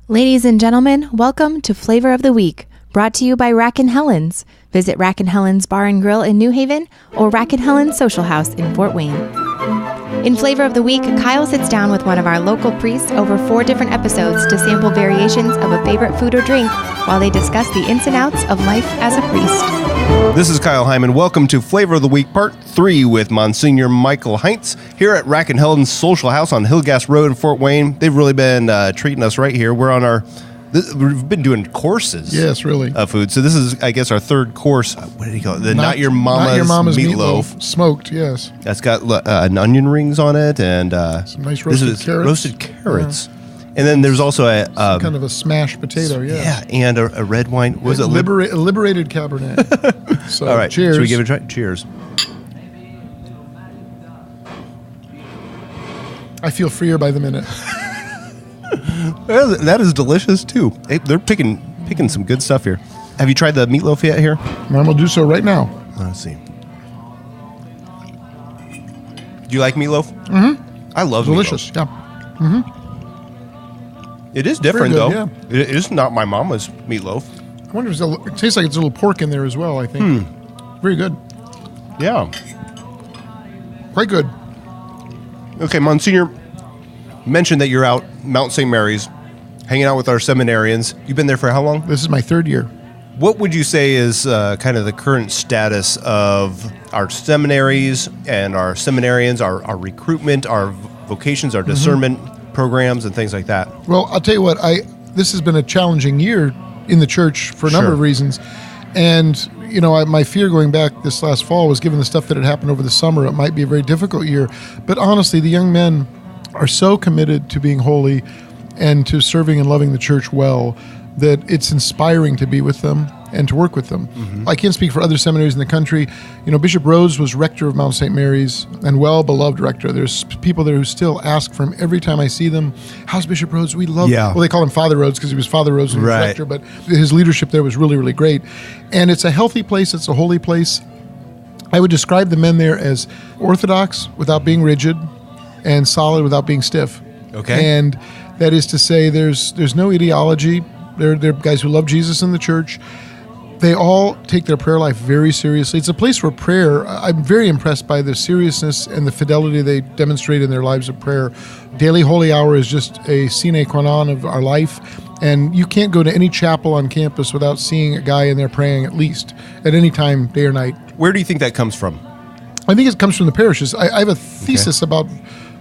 Ladies and gentlemen, welcome to Flavor of the Week, brought to you by Rack and Helen's. Visit Rack and Helen's Bar and Grill in New Haven or Rack and Helen's Social House in Fort Wayne. In Flavor of the Week, Kyle sits down with one of our local priests over 4 different episodes to sample variations of a favorite food or drink while they discuss the ins and outs of life as a priest. This is Kyle Hyman. Welcome to Flavor of the Week, Part 3 with Monsignor Michael Heintz here at Rack and Helen's Social House on Hillgas Road in Fort Wayne. They've really been treating us right here. We've been doing courses. Yes, really. Of food. So this is, I guess, our third course. What did he call it? The Not Your Mama's meatloaf. Smoked, yes. That's got onion rings on it and some nice roasted carrots. Roasted carrots. Yeah. And then there's also some kind of a smashed potato, yeah. Yeah, and a red wine. Was it liberated Cabernet? So, all right, cheers. Should we give it a try? Cheers. I feel freer by the minute. That is delicious too. They're picking some good stuff here. Have you tried the meatloaf yet here? I'm gonna do so right now. Let's see. Do you like meatloaf? Mm-hmm. I love delicious. Meatloaf. Yeah. Mm-hmm. It is different good, though. Yeah. It is not my mama's meatloaf. I wonder if it tastes like it's a little pork in there as well. I think. Very good. Yeah. Quite good. Okay, Monsignor mentioned that you're out Mount St. Mary's, hanging out with our seminarians. You've been there for how long? This is my 3rd year. What would you say is kind of the current status of our seminaries and our seminarians, our recruitment, our vocations, our discernment programs, and things like that? Well, I'll tell you what, this has been a challenging year in the church for a number of reasons. And, you know, my fear going back this last fall was, given the stuff that had happened over the summer, it might be a very difficult year. But honestly, the young men are so committed to being holy and to serving and loving the church well that it's inspiring to be with them and to work with them. Mm-hmm. I can't speak for other seminaries in the country. You know, Bishop Rhodes was rector of Mount St. Mary's and well-beloved rector. There's people there who still ask for him every time I see them. How's Bishop Rhodes? We love Well, they call him Father Rhodes because he was Father Rhodes when he was rector, but his leadership there was really, really great. And it's a healthy place. It's a holy place. I would describe the men there as orthodox without being rigid and solid without being stiff. Okay. And that is to say there's no ideology. They're guys who love Jesus in the church. They all take their prayer life very seriously. It's a place where prayer, I'm very impressed by the seriousness and the fidelity they demonstrate in their lives of prayer. Daily holy hour is just a sine qua non of our life. And you can't go to any chapel on campus without seeing a guy in there praying at least at any time, day or night. Where do you think that comes from? I think it comes from the parishes. I have a thesis about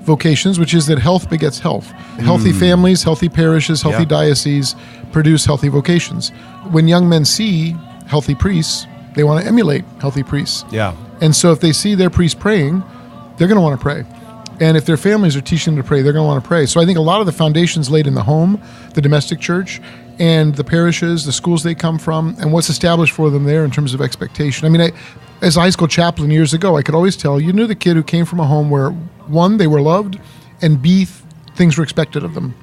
vocations, which is that health begets health. Healthy families, healthy parishes, healthy dioceses produce healthy vocations. When young men see healthy priests, they want to emulate healthy priests. Yeah. And so if they see their priest praying, they're going to want to pray. And if their families are teaching them to pray, they're going to want to pray. So I think a lot of the foundations laid in the home, the domestic church, and the parishes, the schools they come from, and what's established for them there in terms of expectation. I mean, as a high school chaplain years ago, I could always tell, you knew the kid who came from a home where, 1, they were loved, and B, things were expected of them.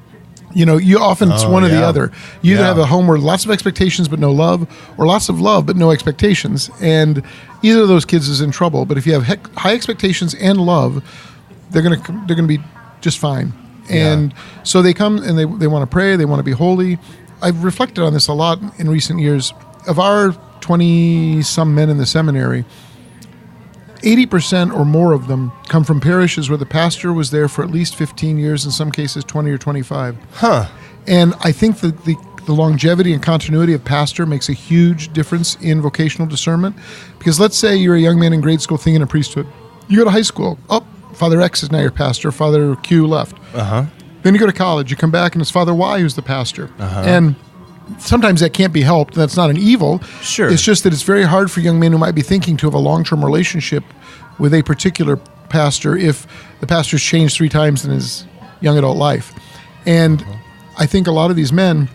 You know, it's one or the other. You either have a home where lots of expectations but no love, or lots of love but no expectations. And either of those kids is in trouble. But if you have high expectations and love, they're gonna be just fine. And so they come and they want to pray, they want to be holy. I've reflected on this a lot in recent years. Of our 20-some men in the seminary, 80% or more of them come from parishes where the pastor was there for at least 15 years, in some cases 20 or 25. And I think that the longevity and continuity of pastor makes a huge difference in vocational discernment. Because let's say you're a young man in grade school thinking of priesthood. You go to high school. Father X is now your pastor. Father Q left. Then you go to college. You come back and it's Father Y who's the pastor. And sometimes that can't be helped. That's not an evil. Sure. It's just that it's very hard for young men who might be thinking to have a long-term relationship with a particular pastor if the pastor's changed 3 times in his young adult life. And I think a lot of these men,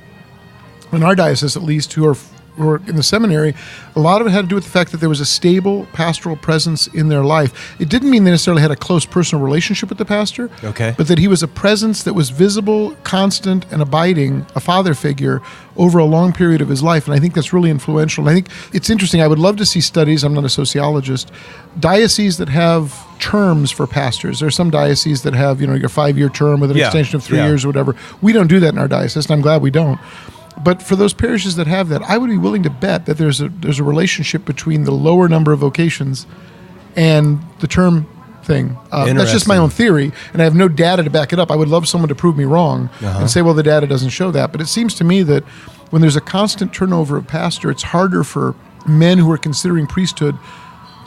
in our diocese at least, who are were in the seminary, a lot of it had to do with the fact that there was a stable pastoral presence in their life. It didn't mean they necessarily had a close personal relationship with the pastor, but that he was a presence that was visible, constant, and abiding, a father figure over a long period of his life. And I think that's really influential. And I think it's interesting. I would love to see studies, I'm not a sociologist, dioceses that have terms for pastors. There are some dioceses that have, your 5-year term with an extension of 3 years or whatever. We don't do that in our diocese, and I'm glad we don't. But for those parishes that have that, I would be willing to bet that there's a relationship between the lower number of vocations and the term thing. That's just my own theory, and I have no data to back it up. I would love someone to prove me wrong and say, well, the data doesn't show that. But it seems to me that when there's a constant turnover of pastor, it's harder for men who are considering priesthood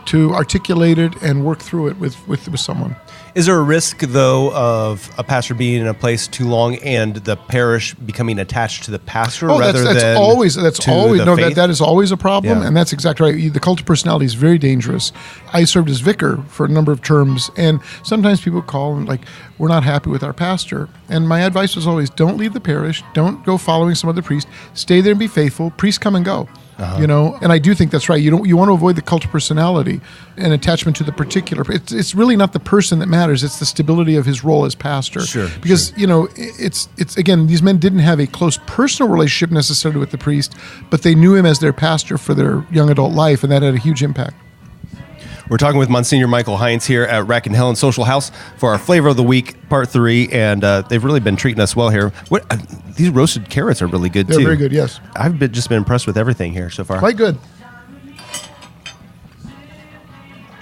to articulate it and work through it with someone. Is there a risk, though, of a pastor being in a place too long and the parish becoming attached to the pastor rather than that's always that is always a problem, and that's exactly right. The cult of personality is very dangerous. I served as vicar for a number of terms, and sometimes people call and we're not happy with our pastor. And my advice was always, don't leave the parish, don't go following some other priest, stay there and be faithful. Priests come and go. And I do think that's right. You want to avoid the cult of personality and attachment to the particular. It's really not the person that matters. It's the stability of his role as pastor. Because it's again, these men didn't have a close personal relationship necessarily with the priest, but they knew him as their pastor for their young adult life, and that had a huge impact. We're talking with Monsignor Michael Heintz here at Rack and Helen Social House for our Flavor of the Week, Part 3, and they've really been treating us well here. These roasted carrots are really good, too. They're very good, yes. I've just been impressed with everything here so far. Quite good.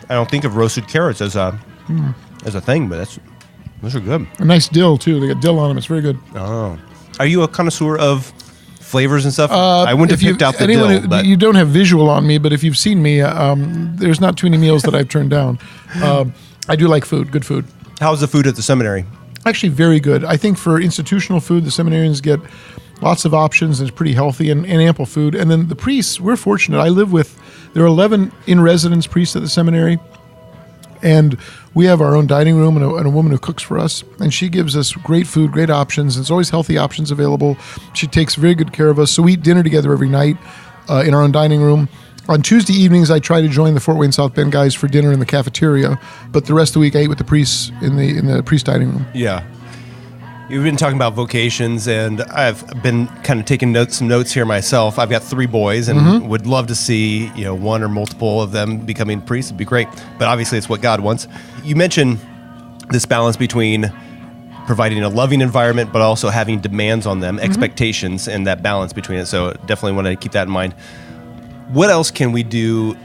I don't think of roasted carrots as a thing, but those are good. A nice dill, too. They got dill on them. It's very good. Oh. Are you a connoisseur of flavors and stuff? I wouldn't have picked out the dill. But you don't have visual on me, but if you've seen me, there's not too many meals that I've turned down. I do like food, good food. How's the food at the seminary? Actually, very good. I think for institutional food, the seminarians get lots of options, and it's pretty healthy and ample food. And then the priests, we're fortunate. There are 11 in-residence priests at the seminary, and we have our own dining room and a woman who cooks for us, and she gives us great food, great options. There's always healthy options available. She takes very good care of us. So we eat dinner together every night in our own dining room. On Tuesday evenings, I try to join the Fort Wayne South Bend guys for dinner in the cafeteria, but the rest of the week I eat with the priests in the priest dining room. Yeah. You've been talking about vocations, and I've been kind of taking some notes here myself. I've got 3 boys, and would love to see one or multiple of them becoming priests. It'd be great, but obviously it's what God wants. You mentioned this balance between providing a loving environment, but also having demands on them, expectations, and that balance between it. So definitely want to keep that in mind. What else can we do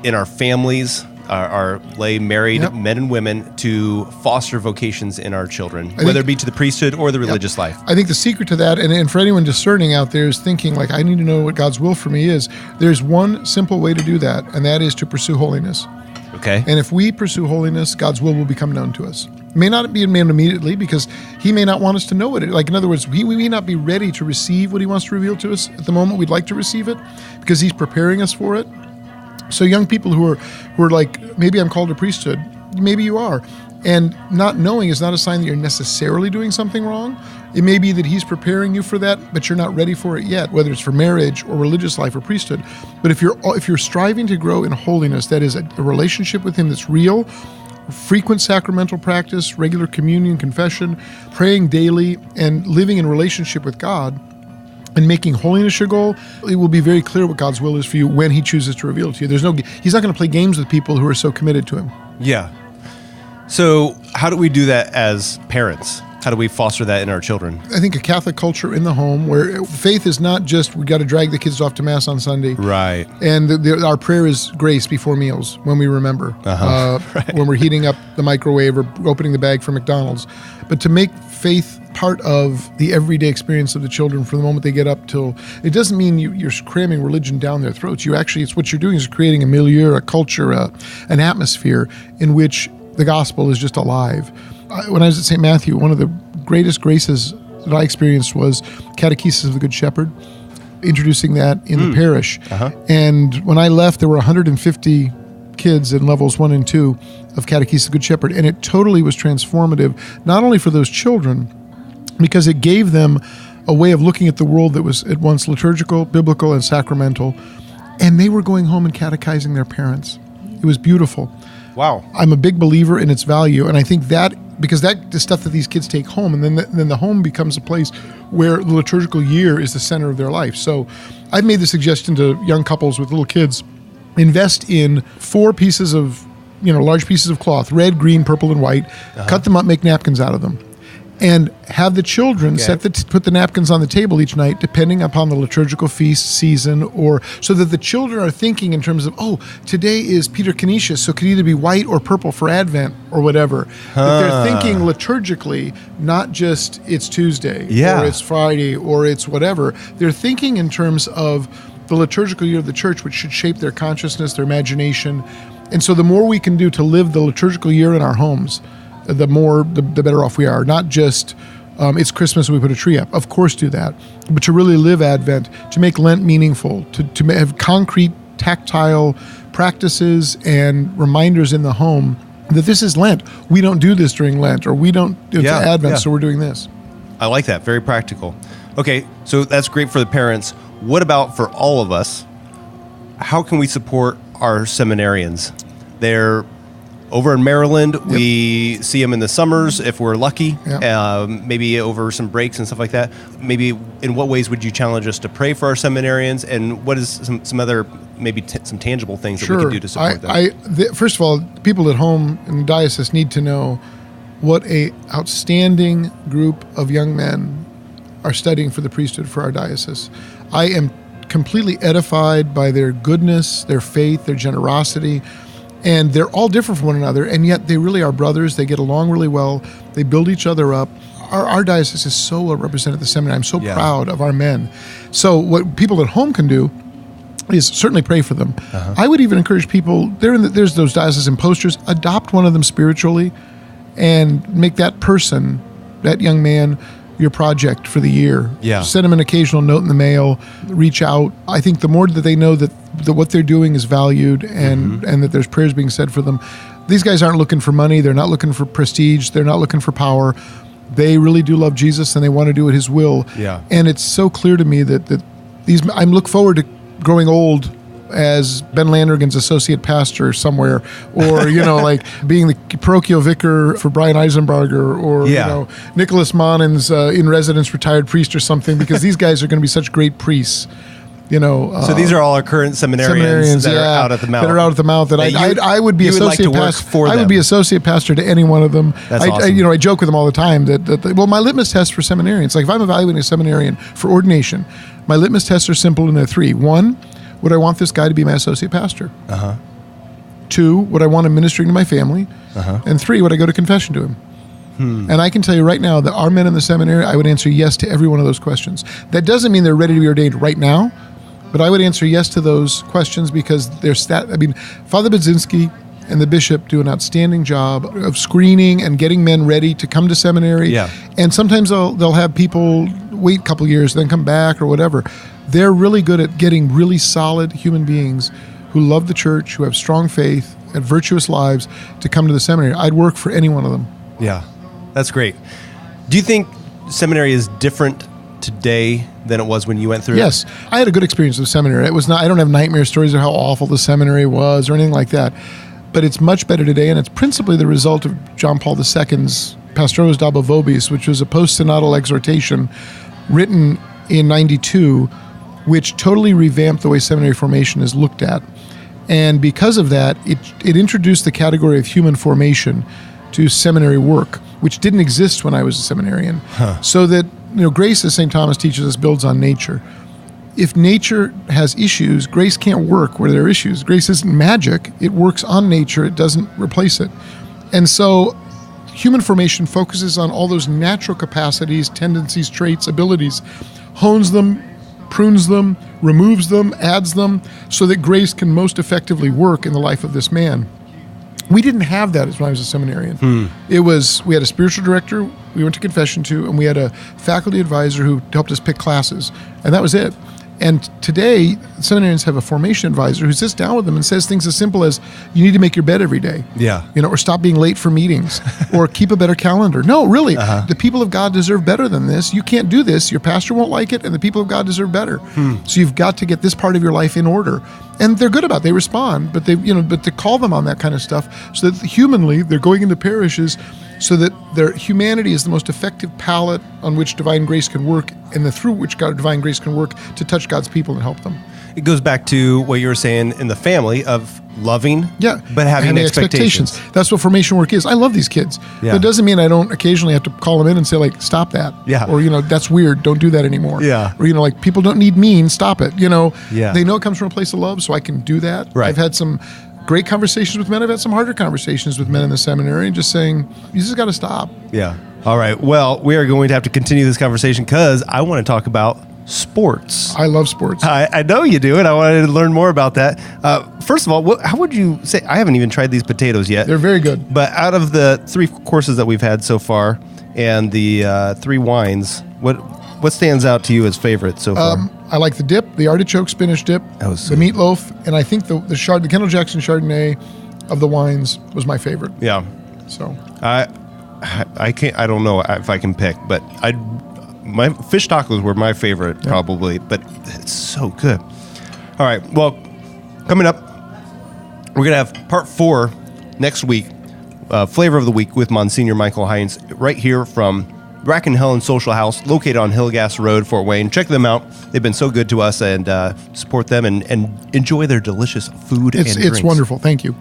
in our families, our lay married men and women, to foster vocations in our children, whether it be to the priesthood or the religious life? I think the secret to that, and for anyone discerning out there is thinking, I need to know what God's will for me is, there's one simple way to do that, and that is to pursue holiness. Okay. And if we pursue holiness, God's will become known to us. It may not be known immediately because he may not want us to know it. In other words, we may not be ready to receive what he wants to reveal to us at the moment we'd like to receive it because he's preparing us for it. So young people who are like, maybe I'm called to priesthood, maybe you are. And not knowing is not a sign that you're necessarily doing something wrong. It may be that he's preparing you for that, but you're not ready for it yet, whether it's for marriage or religious life or priesthood. But if you're striving to grow in holiness, that is a relationship with him that's real, frequent sacramental practice, regular communion, confession, praying daily, and living in relationship with God, and making holiness your goal, it will be very clear what God's will is for you when he chooses to reveal it to you. He's not going to play games with people who are so committed to him. Yeah. So how do we do that as parents? How do we foster that in our children? I think a Catholic culture in the home where faith is not just we got to drag the kids off to Mass on Sunday. Right. And our prayer is grace before meals when we remember. Right. When we're heating up the microwave or opening the bag for McDonald's. But to make faith part of the everyday experience of the children from the moment they get up till... It doesn't mean you're cramming religion down their throats. It's what you're doing is creating a milieu, a culture, an atmosphere in which the gospel is just alive. When I was at St. Matthew, one of the greatest graces that I experienced was Catechesis of the Good Shepherd, introducing that in the parish. And when I left, there were 150 kids in levels 1 and 2 of Catechesis of the Good Shepherd, and it totally was transformative, not only for those children, because it gave them a way of looking at the world that was at once liturgical, biblical, and sacramental. And they were going home and catechizing their parents. It was beautiful. Wow. I'm a big believer in its value, and I think that, because that the stuff that these kids take home, and then the home becomes a place where the liturgical year is the center of their life. So I've made the suggestion to young couples with little kids, invest in 4 pieces of, large pieces of cloth, red, green, purple, and white, cut them up, make napkins out of them. And have the children put the napkins on the table each night, depending upon the liturgical feast season, or so that the children are thinking in terms of, today is Peter Canisius, so it could either be white or purple for Advent or whatever. That they're thinking liturgically, not just it's Tuesday or it's Friday or it's whatever. They're thinking in terms of the liturgical year of the church, which should shape their consciousness, their imagination. And so the more we can do to live the liturgical year in our homes, the better off we are. Not just it's Christmas and we put a tree up. Of course do that. But to really live Advent, to make Lent meaningful, to have concrete, tactile practices and reminders in the home that this is Lent. We don't do this during Lent, or we don't, it's Advent, so we're doing this. I like that. Very practical. Okay, so that's great for the parents. What about for all of us? How can we support our seminarians? They're over in Maryland. We see them in the summers if we're lucky, maybe over some breaks and stuff like that. Maybe in what ways would you challenge us to pray for our seminarians, and what is some other, maybe some tangible things that we can do to support them? First of all, people at home in the diocese need to know what a outstanding group of young men are studying for the priesthood for our diocese. I am completely edified by their goodness, their faith, their generosity. And they're all different from one another, and yet they really are brothers. They get along really well. They build each other up. Our diocese is so well represented at the seminary. I'm so proud of our men. So what people at home can do is certainly pray for them. I would even encourage people, there's those diocesan posters, adopt one of them spiritually and make that person, that young man, your project for the year. Send them an occasional note in the mail, reach out. I think the more that they know that what they're doing is valued and that there's prayers being said for them. These guys aren't looking for money. They're not looking for prestige. They're not looking for power. They really do love Jesus, and they want to do it His will. And it's so clear to me that I look forward to growing old as Ben Landergan's associate pastor somewhere, or like being the parochial vicar for Brian Eisenbarger, or Nicholas Monnin's in residence retired priest or something, because these guys are going to be such great priests. So these are all our current seminarians that are out at the mouth. That are out at the mouth. That I would be associate pastor. I would be associate pastor to any one of them. That's awesome. I joke with them all the time that my litmus test for seminarians, like if I'm evaluating a seminarian for ordination, my litmus tests are simple, and they're 3. 1, would I want this guy to be my associate pastor? 2, would I want him ministering to my family? And 3, would I go to confession to him? And I can tell you right now that our men in the seminary, I would answer yes to every one of those questions. That doesn't mean they're ready to be ordained right now, but I would answer yes to those questions because Father Budzinski and the bishop do an outstanding job of screening and getting men ready to come to seminary. And sometimes they'll have people wait a couple years, then come back or whatever. They're really good at getting really solid human beings who love the church, who have strong faith and virtuous lives to come to the seminary. I'd work for any one of them. Yeah, that's great. Do you think seminary is different today than it was when you went through it? Yes. I had a good experience with seminary. It was not, I don't have nightmare stories of how awful the seminary was or anything like that. But it's much better today, and it's principally the result of John Paul II's Pastoris Dabo Vobis, which was a post-synodal exhortation written in 92, which totally revamped the way seminary formation is looked at. And because of that, it introduced the category of human formation to seminary work, which didn't exist when I was a seminarian. So that, grace, as St. Thomas teaches us, builds on nature. If nature has issues, grace can't work where there are issues. Grace isn't magic. It works on nature. It doesn't replace it. And so human formation focuses on all those natural capacities, tendencies, traits, abilities, hones them, prunes them, removes them, adds them, so that grace can most effectively work in the life of this man. We didn't have that when I was a seminarian. We had a spiritual director we went to confession to, and we had a faculty advisor who helped us pick classes, and that was it. And today, seminarians have a formation advisor who sits down with them and says things as simple as, you need to make your bed every day. Yeah. Or stop being late for meetings, or keep a better calendar. No, really, the people of God deserve better than this. You can't do this. Your pastor won't like it, and the people of God deserve better. So you've got to get this part of your life in order. And they're good about it. They respond, but but to call them on that kind of stuff, so that humanly they're going into parishes, so that their humanity is the most effective palette on which divine grace can work, and through which divine grace can work to touch God's people and help them. It goes back to what you were saying in the family of loving, but having expectations. That's what formation work is. I love these kids. Yeah. That doesn't mean I don't occasionally have to call them in and say, like, stop that. Yeah. Or, that's weird. Don't do that anymore. Yeah. Or, like, people don't need mean. Stop it. Yeah. They know it comes from a place of love, so I can do that. Right. I've had some great conversations with men. I've had some harder conversations with men in the seminary, and just saying, you just got to stop. Yeah. All right. Well, we are going to have to continue this conversation because I want to talk about sports. I love sports. I know you do, and I wanted to learn more about that. First of all, how would you say? I haven't even tried these potatoes yet. They're very good. But out of the 3 courses that we've had so far, and the 3 wines, what stands out to you as favorite so far? I like the dip, the artichoke spinach dip, the meatloaf, and I think the Kendall Jackson Chardonnay of the wines was my favorite. Yeah. So I can't. I don't know if I can pick, but my fish tacos were my favorite probably, but it's so good. All right. Well, coming up, we're going to have part 4 next week, Flavor of the Week with Monsignor Michael Heintz, right here from Rack and Helen Social House, located on Hillgas Road, Fort Wayne. Check them out. They've been so good to us, and support them and enjoy their delicious food and drinks. It's wonderful. Thank you.